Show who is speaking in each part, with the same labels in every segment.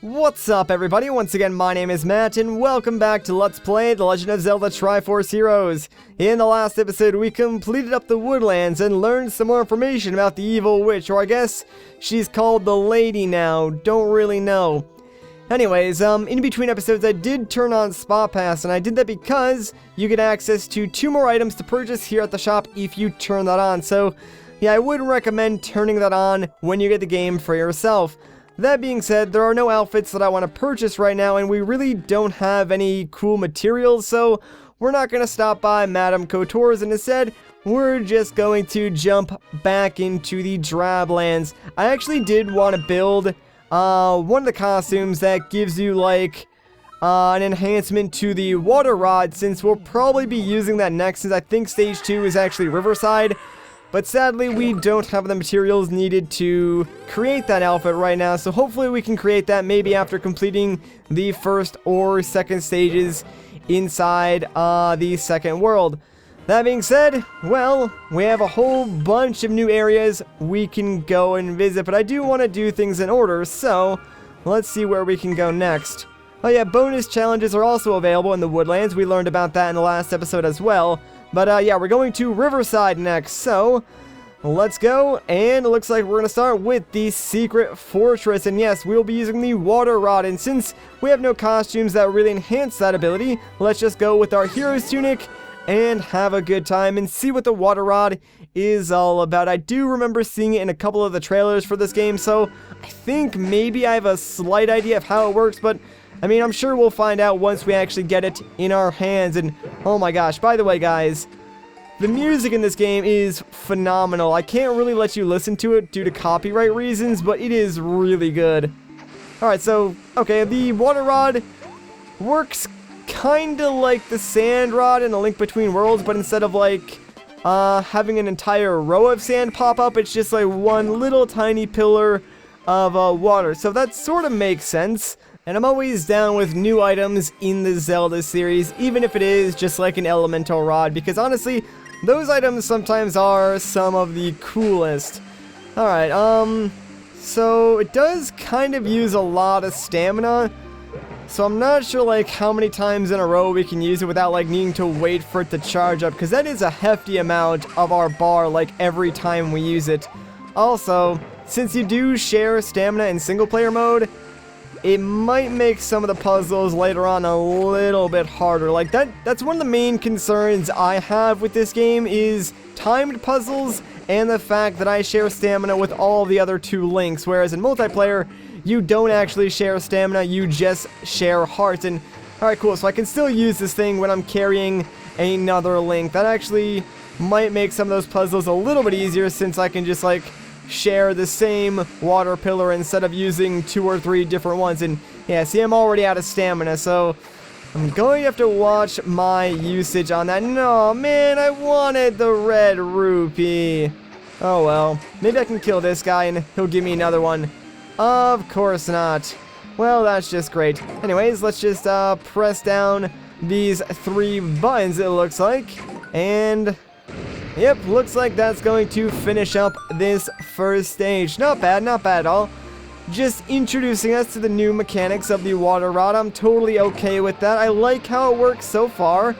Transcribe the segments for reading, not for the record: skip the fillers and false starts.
Speaker 1: What's up, everybody? Once again, my name is Matt, and welcome back to Let's Play The Legend of Zelda Triforce Heroes. In the last episode, we completed up the woodlands and learned some more information about the evil witch, or I guess she's called the Lady now, don't really know. Anyways, in between episodes, I did turn on Spot Pass, and I did that because you get access to 2 more items to purchase here at the shop if you turn that on, so yeah, I would recommend turning that on when you get the game for yourself. That being said, there are no outfits that I want to purchase right now, and we really don't have any cool materials, so we're not going to stop by Madame Couture's, and instead, we're just going to jump back into the drablands. I actually did want to build one of the costumes that gives you, like, an enhancement to the water rod, since we'll probably be using that next, since I think Stage 2 is actually Riverside. But sadly, we don't have the materials needed to create that outfit right now, so hopefully we can create that maybe after completing the first or second stages inside the second world. That being said, well, we have a whole bunch of new areas we can go and visit, but I do want to do things in order, so let's see where we can go next. Oh yeah, bonus challenges are also available in the woodlands. We learned about that in the last episode as well. But yeah, we're going to Riverside next, so let's go, and it looks like we're going to start with the secret fortress, and yes, we'll be using the water rod, and since we have no costumes that really enhance that ability, let's just go with our hero's tunic and have a good time and see what the water rod is all about. I do remember seeing it in a couple of the trailers for this game, so I think maybe I have a slight idea of how it works, but I mean, I'm sure we'll find out once we actually get it in our hands. And oh my gosh, by the way, guys, the music in this game is phenomenal. I can't really let you listen to it due to copyright reasons, but it is really good. Alright, so, okay, the water rod works kinda like the sand rod in A Link Between Worlds, but instead of like having an entire row of sand pop up, it's just like one little tiny pillar of water. So that sort of makes sense. And I'm always down with new items in the Zelda series, even if it is just like an elemental rod, because honestly, those items sometimes are some of the coolest. Alright, so it does kind of use a lot of stamina, so I'm not sure like how many times in a row we can use it without like needing to wait for it to charge up, because that is a hefty amount of our bar like every time we use it. Also, since you do share stamina in single player mode, it might make some of the puzzles later on a little bit harder. Like, that's one of the main concerns I have with this game is timed puzzles and the fact that I share stamina with all the other 2 links, whereas in multiplayer, you don't actually share stamina, you just share hearts. And, alright, cool, so I can still use this thing when I'm carrying another link. That actually might make some of those puzzles a little bit easier, since I can just, like, share the same water pillar instead of using 2 or 3 different ones. And yeah, see, I'm already out of stamina, so I'm going to have to watch my usage on that. No, man, I wanted the red rupee. Oh well, maybe I can kill this guy and he'll give me another one. Of course not. Well, that's just great. Anyways, let's just press down these 3 buttons, it looks like, and yep, looks like that's going to finish up this first stage. Not bad at all. Just introducing us to the new mechanics of the water rod. I'm totally okay with that. I like how it works so far,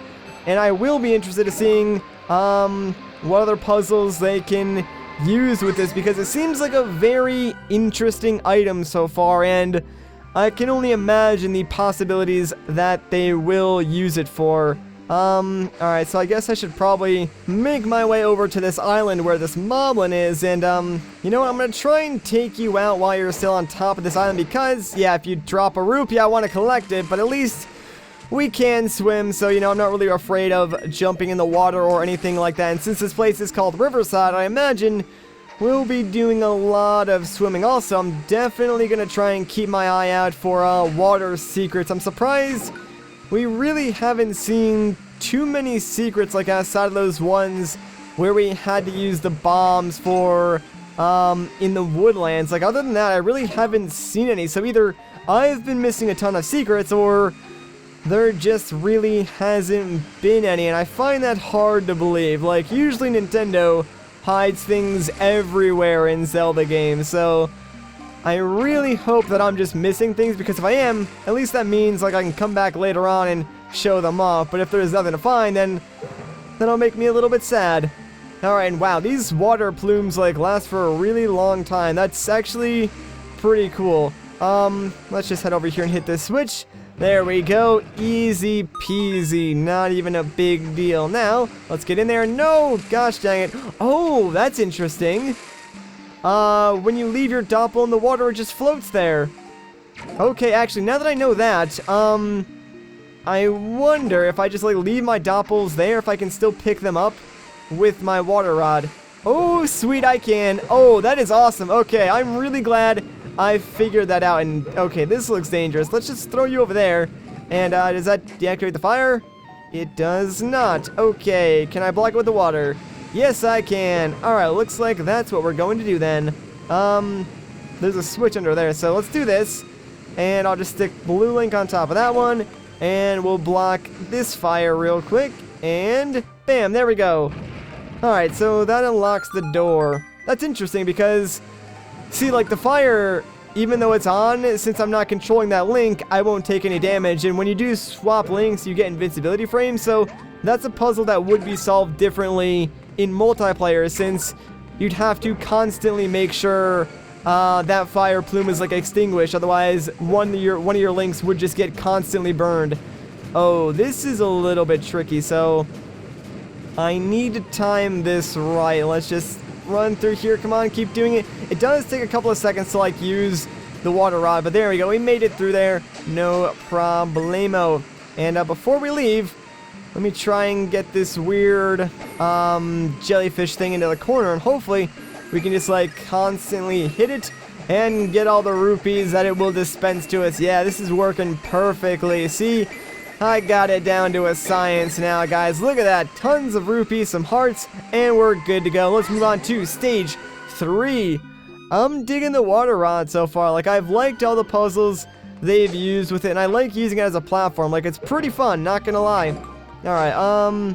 Speaker 1: and I will be interested in seeing what other puzzles they can use with this, because it seems like a very interesting item so far, and I can only imagine the possibilities that they will use it for. Alright, so I guess I should probably make my way over to this island where this moblin is, and, you know what, I'm gonna try and take you out while you're still on top of this island, because, yeah, if you drop a rupee, I want to collect it, but at least we can swim, so, you know, I'm not really afraid of jumping in the water or anything like that, and since this place is called Riverside, I imagine we'll be doing a lot of swimming. Also, I'm definitely gonna try and keep my eye out for, water secrets. I'm surprised we really haven't seen too many secrets, like outside of those ones where we had to use the bombs for, in the woodlands. Like, other than that, I really haven't seen any. So either I've been missing a ton of secrets, or there just really hasn't been any. And I find that hard to believe. Like, usually Nintendo hides things everywhere in Zelda games. So I really hope that I'm just missing things, because if I am, at least that means like I can come back later on and show them off. But if there's nothing to find, then that'll make me a little bit sad. Alright, and wow, these water plumes like last for a really long time. That's actually pretty cool. Let's just head over here and hit this switch. There we go. Easy peasy. Not even a big deal. Now, let's get in there. No! Gosh dang it. Oh, that's interesting. When you leave your doppel in the water, it just floats there. Okay, actually, now that I know that, I wonder if I just, like, leave my doppels there, if I can still pick them up with my water rod. Oh, sweet, I can. Oh, that is awesome. Okay, I'm really glad I figured that out. And, okay, this looks dangerous. Let's just throw you over there. And, does that deactivate the fire? It does not. Okay, can I block it with the water? Yes, I can. Alright, looks like that's what we're going to do then. There's a switch under there, so let's do this. And I'll just stick blue link on top of that one. And we'll block this fire real quick. And bam, there we go. Alright, so that unlocks the door. That's interesting because, see, like the fire, even though it's on, since I'm not controlling that link, I won't take any damage. And when you do swap links, you get invincibility frames. So that's a puzzle that would be solved differently in multiplayer, since you'd have to constantly make sure that fire plume is like extinguished. Otherwise, one of your links would just get constantly burned. Oh, this is a little bit tricky, so I need to time this right. Let's just run through here. Come on, keep doing it. It does take a couple of seconds to like use the water rod, but there we go. We made it through there. No problemo. And before we leave, let me try and get this weird jellyfish thing into the corner, and hopefully we can just like constantly hit it and get all the rupees that it will dispense to us. Yeah, this is working perfectly. See, I got it down to a science now, guys. Look at that. Tons of rupees, some hearts, and we're good to go. Let's move on to stage 3. I'm digging the water rod so far. Like, I've liked all the puzzles they've used with it, and I like using it as a platform. Like, it's pretty fun, not gonna lie. Alright,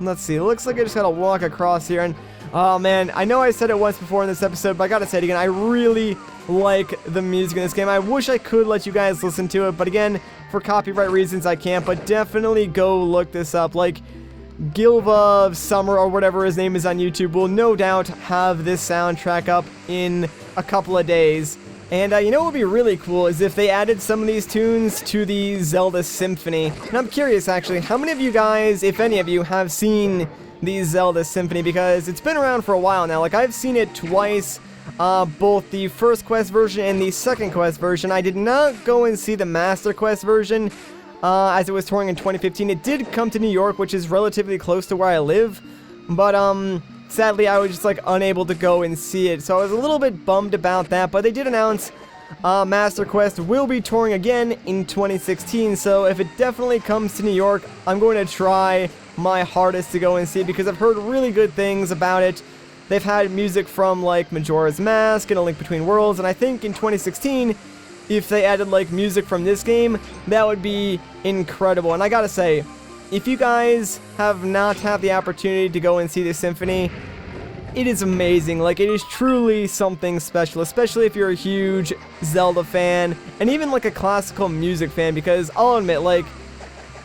Speaker 1: let's see. It looks like I just gotta walk across here, and oh man, I know I said it once before in this episode, but I gotta say it again. I really like the music in this game. I wish I could let you guys listen to it, but again, for copyright reasons, I can't. But definitely go look this up. Like, Gilva of Summer, or whatever his name is on YouTube, will no doubt have this soundtrack up in a couple of days. And you know what would be really cool is if they added some of these tunes to the Zelda Symphony. And I'm curious, actually, how many of you guys, if any of you, have seen the Zelda Symphony? Because it's been around for a while now. Like, I've seen it twice, both the first quest version and the second quest version. I did not go and see the Master Quest version, as it was touring in 2015. It did come to New York, which is relatively close to where I live, but, sadly, I was just, like, unable to go and see it, so I was a little bit bummed about that. But they did announce Master Quest will be touring again in 2016, so if it definitely comes to New York, I'm going to try my hardest to go and see it, because I've heard really good things about it. They've had music from, like, Majora's Mask and A Link Between Worlds, and I think in 2016, if they added, like, music from this game, that would be incredible. And I gotta say, if you guys have not had the opportunity to go and see the Symphony, it is amazing. Like, it is truly something special, especially if you're a huge Zelda fan, and even, like, a classical music fan, because I'll admit, like,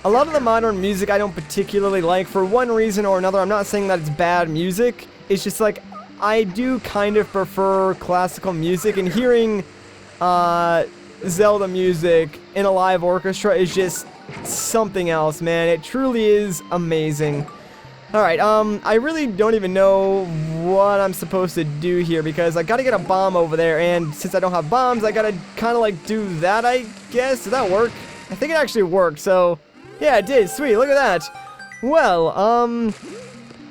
Speaker 1: a lot of the modern music I don't particularly like for one reason or another. I'm not saying that it's bad music. It's just, like, I do kind of prefer classical music, and hearing Zelda music in a live orchestra is just something else, man. It truly is amazing. Alright, I really don't even know what I'm supposed to do here, because I gotta get a bomb over there, and since I don't have bombs, I gotta kind of like do that, I guess. Did that work? I think it actually worked, so yeah, it did. Sweet, look at that. Well,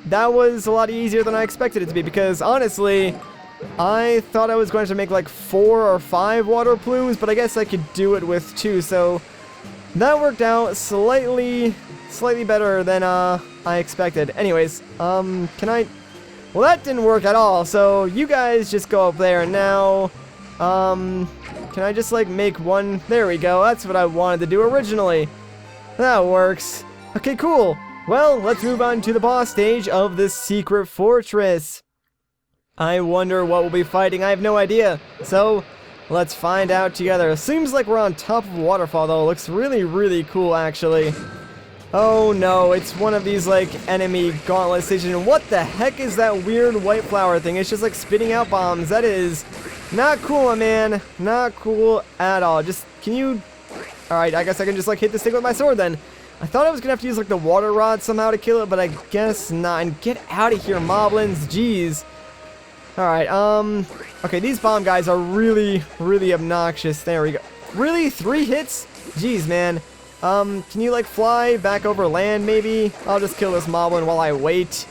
Speaker 1: that was a lot easier than I expected it to be, because honestly, I thought I was going to make like 4 or 5 water plumes, but I guess I could do it with 2, so that worked out slightly better than I expected. Anyways, can I... Well, that didn't work at all, so you guys just go up there, and now, can I just, like, make one? There we go, that's what I wanted to do originally. That works. Okay, cool. Well, let's move on to the boss stage of the Secret Fortress. I wonder what we'll be fighting. I have no idea. So, Let's find out together. It seems like we're on top of a waterfall, though. It looks really, really cool, actually. Oh no, it's one of these, like, enemy gauntlet stations. And what the heck is that weird white flower thing? It's just, like, spitting out bombs. That is not cool, my man. Not cool at all. Just, can you... Alright, I guess I can just, like, hit this thing with my sword, then. I thought I was gonna have to use, like, the water rod somehow to kill it, but I guess not. And get out of here, moblins. Jeez. Alright, okay, these bomb guys are really, really obnoxious. There we go. Really? 3 hits? Jeez, man. Can you, like, fly back over land, maybe? I'll just kill this moblin while I wait.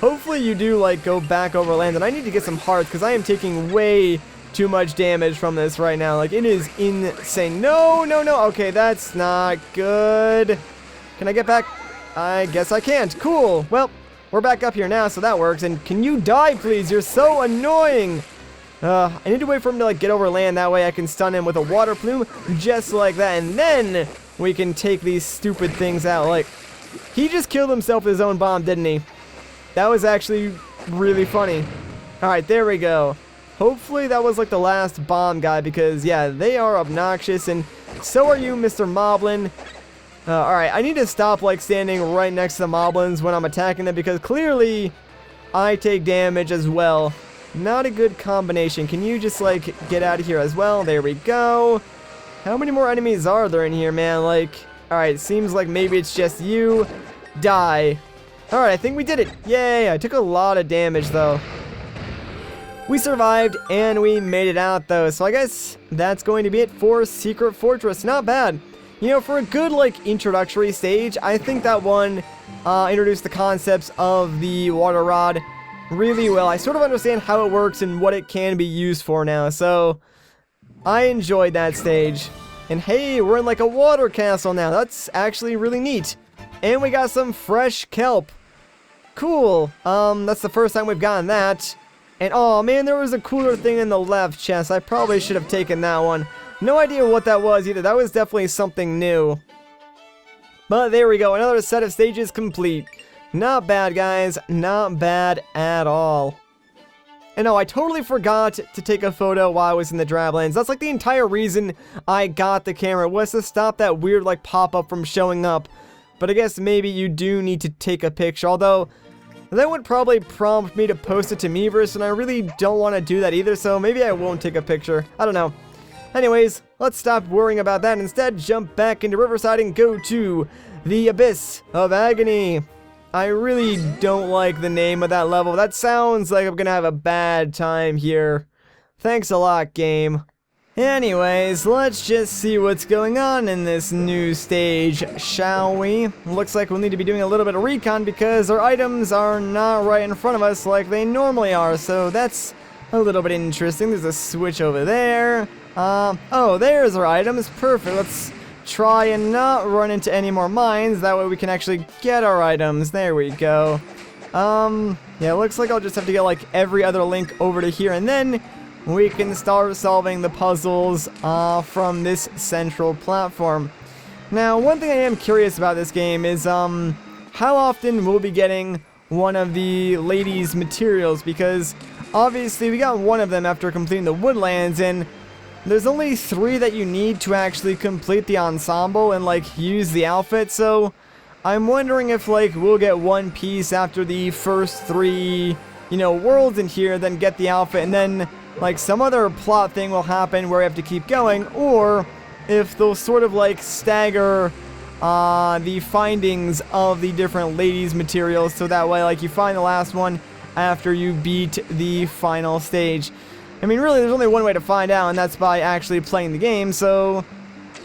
Speaker 1: Hopefully you do, like, go back over land. And I need to get some hearts, because I am taking way too much damage from this right now. Like, it is insane. No, no, no. Okay, that's not good. Can I get back? I guess I can't. Cool. Well, we're back up here now, so that works. And can you die, please? You're so annoying. I need to wait for him to, like, get over land. That way I can stun him with a water plume, just like that. And then we can take these stupid things out. Like, he just killed himself with his own bomb, didn't he? That was actually really funny. Alright, there we go. Hopefully that was, like, the last bomb guy, because, yeah, they are obnoxious, and so are you, Mr. Moblin. Alright, I need to stop, like, standing right next to the moblins when I'm attacking them, because clearly I take damage as well. Not a good combination. Can you just, like, get out of here as well? There we go. How many more enemies are there in here, man? Like, alright, seems like maybe it's just you. Die. Alright, I think we did it. Yay, I took a lot of damage, though. We survived, and we made it out, though. So I guess that's going to be it for Secret Fortress. Not bad. You know, for a good, like, introductory stage, I think that one introduced the concepts of the water rod really well. I sort of understand how it works and what it can be used for now, so I enjoyed that stage. And hey, we're in like a water castle now. That's actually really neat. And we got some fresh kelp. Cool. That's the first time we've gotten that. And oh man, there was a cooler thing in the left chest. I probably should have taken that one. No idea what that was either. That was definitely something new. But there we go. Another set of stages complete. Not bad, guys. Not bad at all. And oh, I totally forgot to take a photo while I was in the drablands. That's like the entire reason I got the camera, was to stop that weird like pop-up from showing up. But I guess maybe you do need to take a picture, although that would probably prompt me to post it to Miiverse, and I really don't want to do that either, so maybe I won't take a picture. I don't know. Anyways, let's stop worrying about that and instead jump back into Riverside and go to the Abyss of Agony. I really don't like the name of that level. That sounds like I'm gonna have a bad time here. Thanks a lot, game. Anyways, let's just see what's going on in this new stage, shall we? Looks like we'll need to be doing a little bit of recon because our items are not right in front of us like they normally are, so that's a little bit interesting. There's a switch over there. Oh, there's our items. Perfect. Let's try and not run into any more mines. That way we can actually get our items. There we go. Yeah, it looks like I'll just have to get like every other link over to here, and then we can start solving the puzzles from this central platform. Now, one thing I am curious about this game is how often we'll be getting one of the ladies' materials, because obviously we got one of them after completing the woodlands, and there's only 3 that you need to actually complete the ensemble and like use the outfit, so I'm wondering if like we'll get one piece after the first 3, you know, worlds in here, then get the outfit, and then like some other plot thing will happen where we have to keep going, or if they'll sort of like stagger the findings of the different ladies' materials, so that way like you find the last one after you beat the final stage. I mean, really, there's only one way to find out, and that's by actually playing the game, so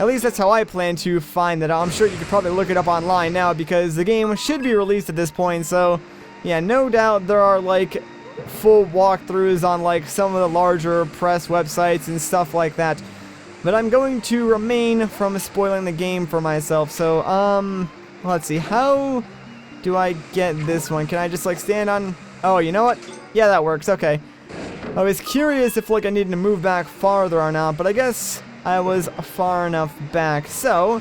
Speaker 1: at least that's how I plan to find that out. I'm sure you could probably look it up online now, because the game should be released at this point, so yeah, no doubt there are, like, full walkthroughs on, like, some of the larger press websites and stuff like that. But I'm going to remain from spoiling the game for myself, so, let's see, how do I get this one? Can I just, like, stand on... Oh, you know what? Yeah, that works, okay. I was curious if like I needed to move back farther or not, but I guess I was far enough back. So,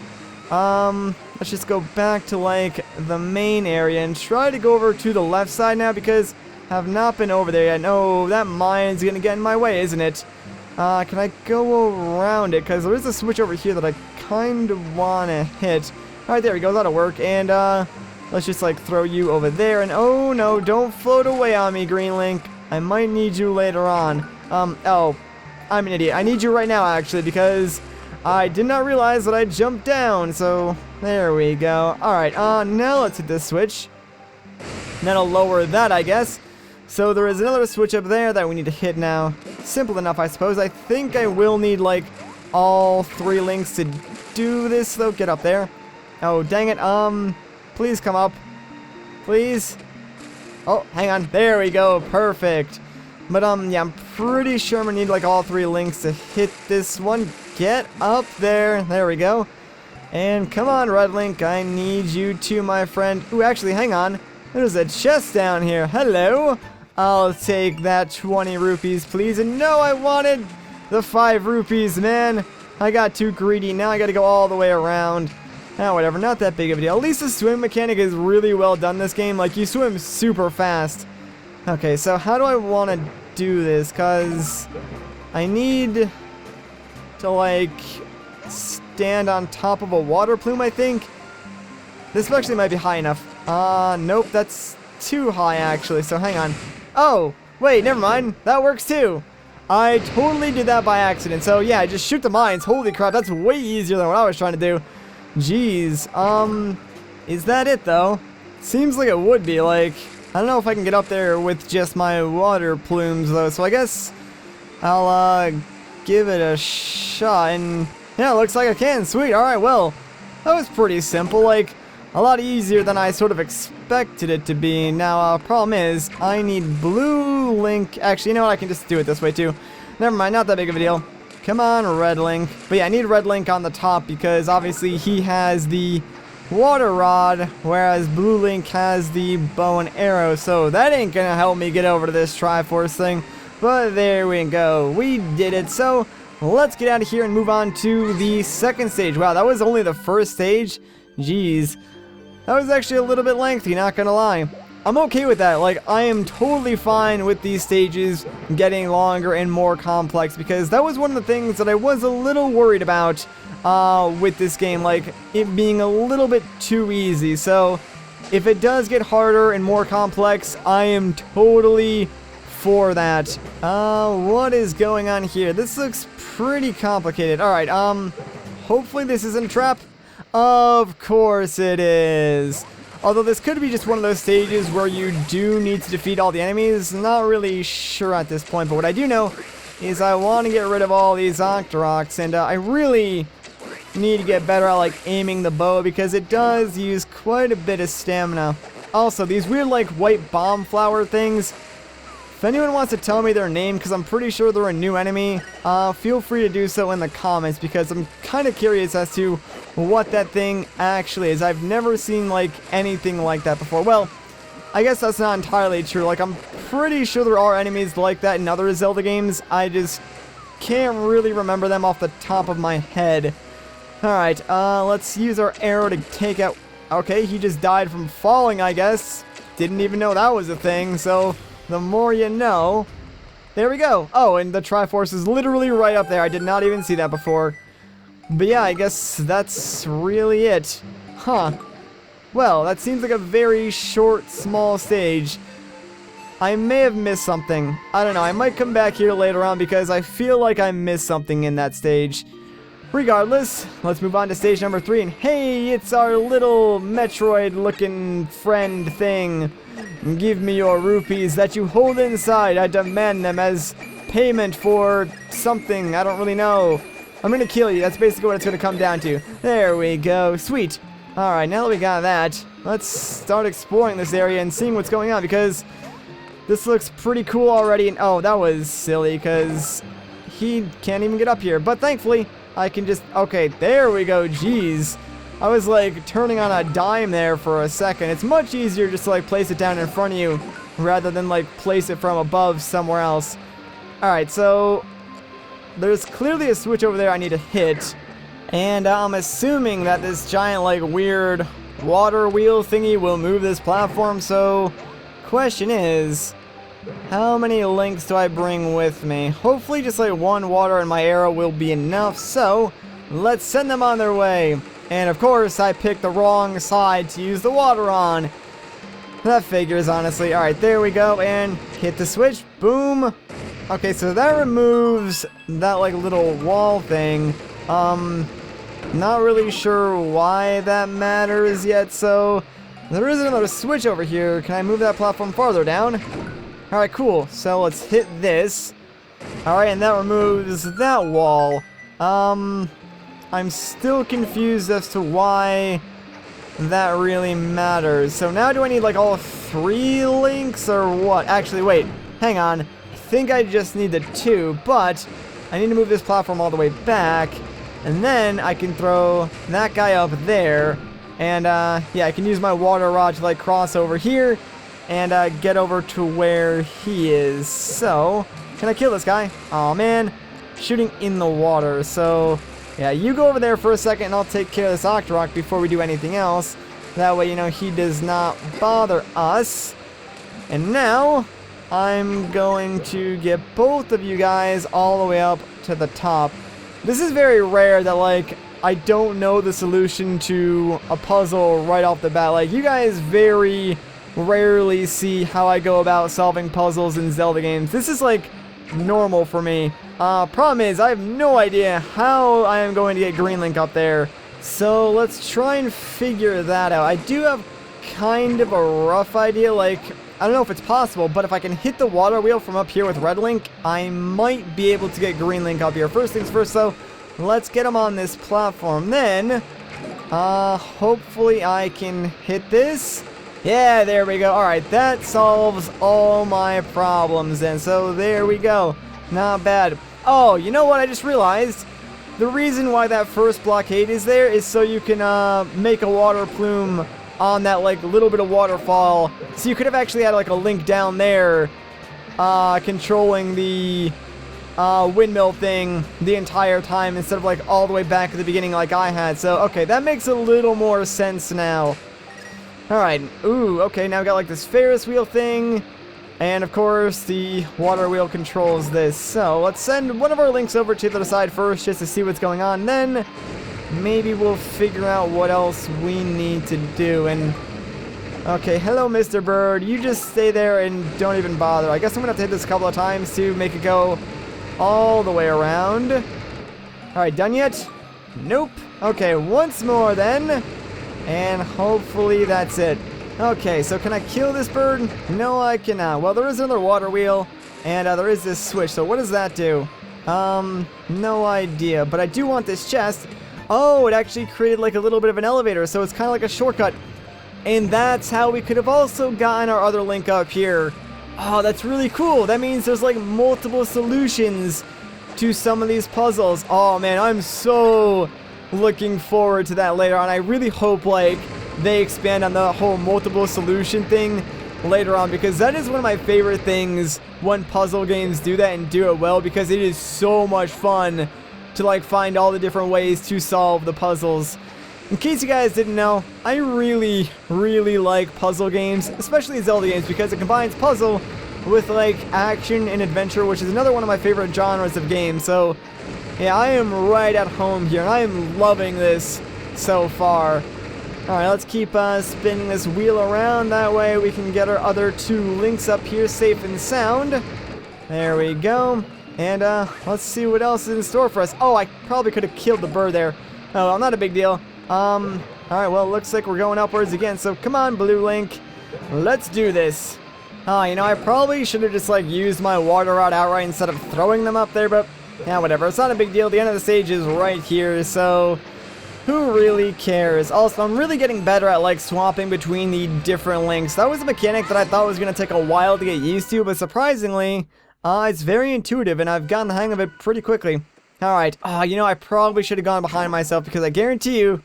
Speaker 1: let's just go back to like the main area and try to go over to the left side now, because I have not been over there yet. No, that mine is gonna get in my way, isn't it? Can I go around it? Because there is a switch over here that I kind of want to hit. Alright, there we go. That'll work. And, let's just, like, throw you over there. And, oh, no, don't float away on me, Green Link. I might need you later on. Oh, I'm an idiot. I need you right now, actually, because I did not realize that I jumped down. So, there we go. Alright, now let's hit this switch. That'll lower that, I guess. So there is another switch up there that we need to hit now. Simple enough, I suppose. I think I will need, like, all 3 links to do this, though. Get up there. Oh, dang it. Please come up. Please. Oh, hang on. There we go. Perfect. But, yeah, I'm pretty sure I'm gonna need, like, all 3 links to hit this one. Get up there. There we go. And come on, Red Link. I need you too, my friend. Ooh, actually, hang on. There's a chest down here. Hello. I'll take that 20 rupees, please. And no, I wanted the 5 rupees, man. I got too greedy. Now I gotta go all the way around. Now, whatever. Not that big of a deal. At least the swim mechanic is really well done this game. Like, you swim super fast. Okay, so how do I want to do this? Because I need to, like, stand on top of a water plume, I think. This actually might be high enough. Nope, that's too high, actually. So, hang on. Oh, wait, never mind. That works too. I totally did that by accident. So, yeah, just shoot the mines. Holy crap, that's way easier than what I was trying to do. Jeez. Is that it, though? Seems like it would be. Like, I don't know if I can get up there with just my water plumes, though. So, I guess I'll, give it a shot. And, yeah, looks like I can. Sweet. All right, well, that was pretty simple. Like, a lot easier than I sort of expected it to be. Now, problem is, I need blue Link. Actually, you know what? I can just do it this way, too. Never mind, not that big of a deal. Come on, Red Link. But yeah, I need Red Link on the top because, obviously, he has the water rod, whereas Blue Link has the bow and arrow. So that ain't gonna help me get over to this Triforce thing. But there we go. We did it. So let's get out of here and move on to the second stage. Wow, that was only the first stage? Jeez. That was actually a little bit lengthy, not gonna lie. I'm okay with that. Like, I am totally fine with these stages getting longer and more complex because that was one of the things that I was a little worried about with this game, like it being a little bit too easy. So if it does get harder and more complex, I am totally for that. What is going on here? This looks pretty complicated. All right, hopefully this isn't a trap. Of course it is. Although this could be just one of those stages where you do need to defeat all the enemies. Not really sure at this point, but what I do know is I want to get rid of all these Octoroks, and I really need to get better at like aiming the bow because it does use quite a bit of stamina. Also, these weird like white bomb flower things, if anyone wants to tell me their name, because I'm pretty sure they're a new enemy, feel free to do so in the comments because I'm kind of curious as to what that thing actually is. I've never seen like anything like that before. Well, I guess that's not entirely true. Like, I'm pretty sure there are enemies like that in other Zelda games. I just can't really remember them off the top of my head. Alright, let's use our arrow to take out... Okay, he just died from falling, I guess. Didn't even know that was a thing, so the more you know. There we go. Oh, and the Triforce is literally right up there. I did not even see that before. But yeah, I guess that's really it. Huh. Well, that seems like a very short, small stage. I may have missed something. I don't know. I might come back here later on because I feel like I missed something in that stage. Regardless, let's move on to stage number 3. And hey, it's our little Metroid-looking friend thing. Give me your rupees that you hold inside. I demand them as payment for something. I don't really know. I'm gonna kill you. That's basically what it's gonna come down to. There we go. Sweet. Alright, now that we got that, let's start exploring this area and seeing what's going on because this looks pretty cool already. And oh, that was silly because he can't even get up here. But thankfully, I can just... Okay, there we go. Jeez. I was like turning on a dime there for a second. It's much easier just to like place it down in front of you rather than like place it from above somewhere else. Alright, so there's clearly a switch over there I need to hit. And I'm assuming that this giant like weird water wheel thingy will move this platform. So question is, How many links do I bring with me? Hopefully just like one water and my arrow will be enough, so let's send them on their way. And of course, I picked the wrong side to use the water on. That figures, honestly. Alright, there we go, and hit the switch. Boom. Okay, so that removes that like little wall thing. Not really sure why that matters yet, so there is another switch over here. Can I move that platform farther down? Alright, cool. So let's hit this. Alright, and that removes that wall. I'm still confused as to why that really matters. So now do I need like all 3 links or what? Actually, wait. Hang on. I think I just need the 2, but I need to move this platform all the way back. And then I can throw that guy up there. And, yeah, I can use my water rod to, like, cross over here. And, get over to where he is. So, can I kill this guy? Aw, man. Shooting in the water. So, yeah, you go over there for a second and I'll take care of this Octorok before we do anything else. That way, you know, he does not bother us. And now, I'm going to get both of you guys all the way up to the top. This is very rare that, like, I don't know the solution to a puzzle right off the bat. Like, you guys very rarely see how I go about solving puzzles in Zelda games. This is, like, normal for me. Problem is, I have no idea how I am going to get Green Link up there. So, let's try and figure that out. I do have kind of a rough idea, like, I don't know if it's possible, but if I can hit the water wheel from up here with Red Link, I might be able to get Green Link up here. First things first, though, let's get him on this platform. Then, hopefully I can hit this. Yeah, there we go. Alright, that solves all my problems then. So, there we go. Not bad. Oh, you know what I just realized? The reason why that first blockade is there is so you can, make a water plume on that, like, little bit of waterfall. So you could have actually had, like, a link down there, controlling the, windmill thing the entire time instead of, like, all the way back at the beginning like I had. So, okay, that makes a little more sense now. Alright, ooh, okay, now we got, like, this Ferris wheel thing. And, of course, the water wheel controls this. So, let's send one of our links over to the side first just to see what's going on. Then maybe we'll figure out what else we need to do. And, okay, hello, Mr. Bird. You just stay there and don't even bother. I guess I'm going to have to hit this a couple of times to make it go all the way around. Alright, done yet? Nope. Okay, once more then. And hopefully that's it. Okay, so can I kill this bird? No, I cannot. Well, there is another water wheel. And there is this switch. So what does that do? No idea. But I do want this chest. Oh, it actually created like a little bit of an elevator, so it's kind of like a shortcut. And that's how we could have also gotten our other link up here. Oh, that's really cool. That means there's like multiple solutions to some of these puzzles. Oh man, I'm so looking forward to that later on. I really hope like they expand on the whole multiple solution thing later on, because that is one of my favorite things when puzzle games do that and do it well, because it is so much fun to like find all the different ways to solve the puzzles. In case you guys didn't know, I really like puzzle games, especially Zelda games, because it combines puzzle with like action and adventure, which is another one of my favorite genres of games. So yeah, I am right at home here and I am loving this so far. Alright, let's keep spinning this wheel around, that way we can get our other 2 links up here safe and sound. There we go. And, let's see what else is in store for us. Oh, I probably could have killed the bird there. Oh, well, not a big deal. Alright, well, it looks like we're going upwards again, so come on, Blue Link. Let's do this. You know, I probably should have just, like, used my water rod outright instead of throwing them up there, but, yeah, whatever. It's not a big deal. The end of the stage is right here, so who really cares? Also, I'm really getting better at, like, swapping between the different links. That was a mechanic that I thought was going to take a while to get used to, but surprisingly, it's very intuitive, and I've gotten the hang of it pretty quickly. Alright, you know, I probably should have gone behind myself, because I guarantee you,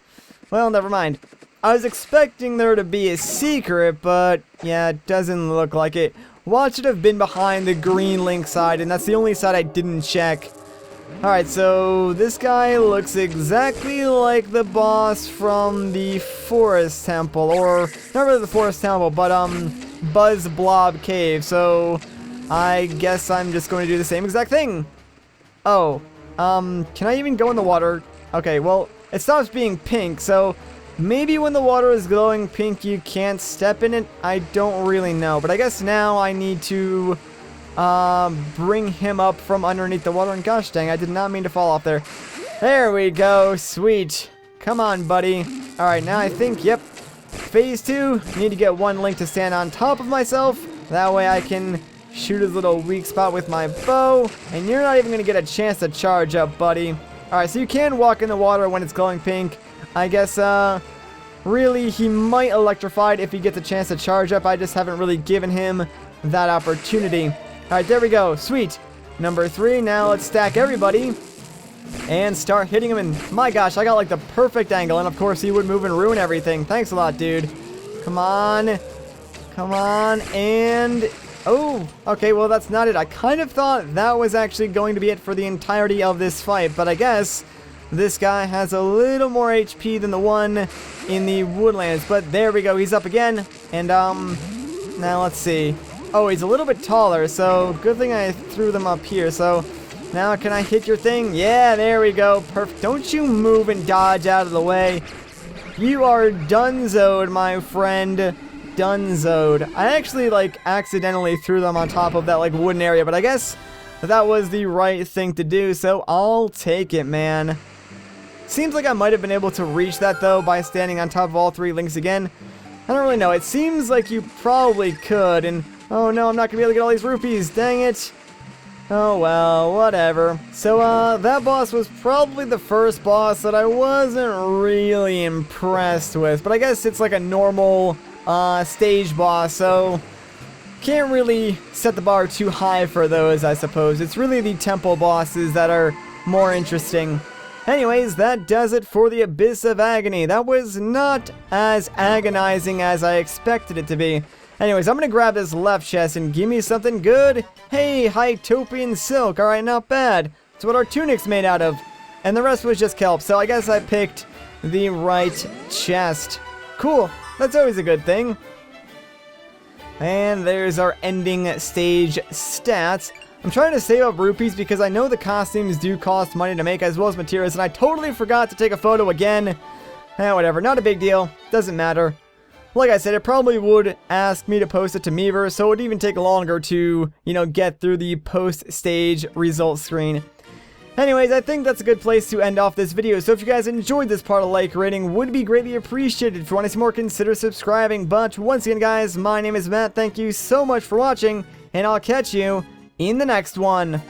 Speaker 1: well, never mind. I was expecting there to be a secret, but, yeah, it doesn't look like it. What should have been behind the green link side, and that's the only side I didn't check. Alright, so this guy looks exactly like the boss from the Forest Temple, or not really the Forest Temple, but Buzz Blob Cave. So I guess I'm just going to do the same exact thing. Oh, can I even go in the water? Okay, well, it stops being pink, so maybe when the water is glowing pink, you can't step in it. I don't really know, but I guess now I need to bring him up from underneath the water. And gosh dang, I did not mean to fall off there. There we go. Sweet. Come on, buddy. All right, now I think, yep. Phase 2, need to get one Link to stand on top of myself. That way I can shoot his little weak spot with my bow. And you're not even going to get a chance to charge up, buddy. Alright, so you can walk in the water when it's glowing pink. I guess, really, he might electrify it if he gets a chance to charge up. I just haven't really given him that opportunity. Alright, there we go. Sweet. Number 3, now let's stack everybody and start hitting him. And my gosh, I got like the perfect angle. And of course, he would move and ruin everything. Thanks a lot, dude. Come on. Come on. And oh, okay, well, that's not it. I kind of thought that was actually going to be it for the entirety of this fight, but I guess this guy has a little more HP than the one in the woodlands. But there we go, he's up again. And, now let's see. Oh, he's a little bit taller, so good thing I threw them up here. So now can I hit your thing? Yeah, there we go. Perfect. Don't you move and dodge out of the way. You are donezoed, my friend. Donezoed. I actually like accidentally threw them on top of that like wooden area, but I guess that was the right thing to do, so I'll take it, man. Seems like I might have been able to reach that though by standing on top of all 3 Links again. I don't really know. It seems like you probably could, and oh no, I'm not gonna be able to get all these rupees. Dang it. Oh well, whatever. So that boss was probably the first boss that I wasn't really impressed with, but I guess it's like a normal stage boss, so can't really set the bar too high for those, I suppose. It's really the temple bosses that are more interesting. Anyways, that does it for the Abyss of Agony. That was not as agonizing as I expected it to be. Anyways, I'm gonna grab this left chest and give me something good. Hey, Hytopian silk. Alright, not bad. It's what our tunic's made out of. And the rest was just kelp, so I guess I picked the right chest. Cool. That's always a good thing. And there's our ending stage stats. I'm trying to save up rupees because I know the costumes do cost money to make as well as materials, and I totally forgot to take a photo again. Whatever, not a big deal. Doesn't matter. Like I said, it probably would ask me to post it to Meaver, so it would even take longer to, you know, get through the post-stage results screen. Anyways, I think that's a good place to end off this video, so if you guys enjoyed this part, a like rating would be greatly appreciated. If you want to see more, consider subscribing. But once again, guys, my name is Matt. Thank you so much for watching, and I'll catch you in the next one.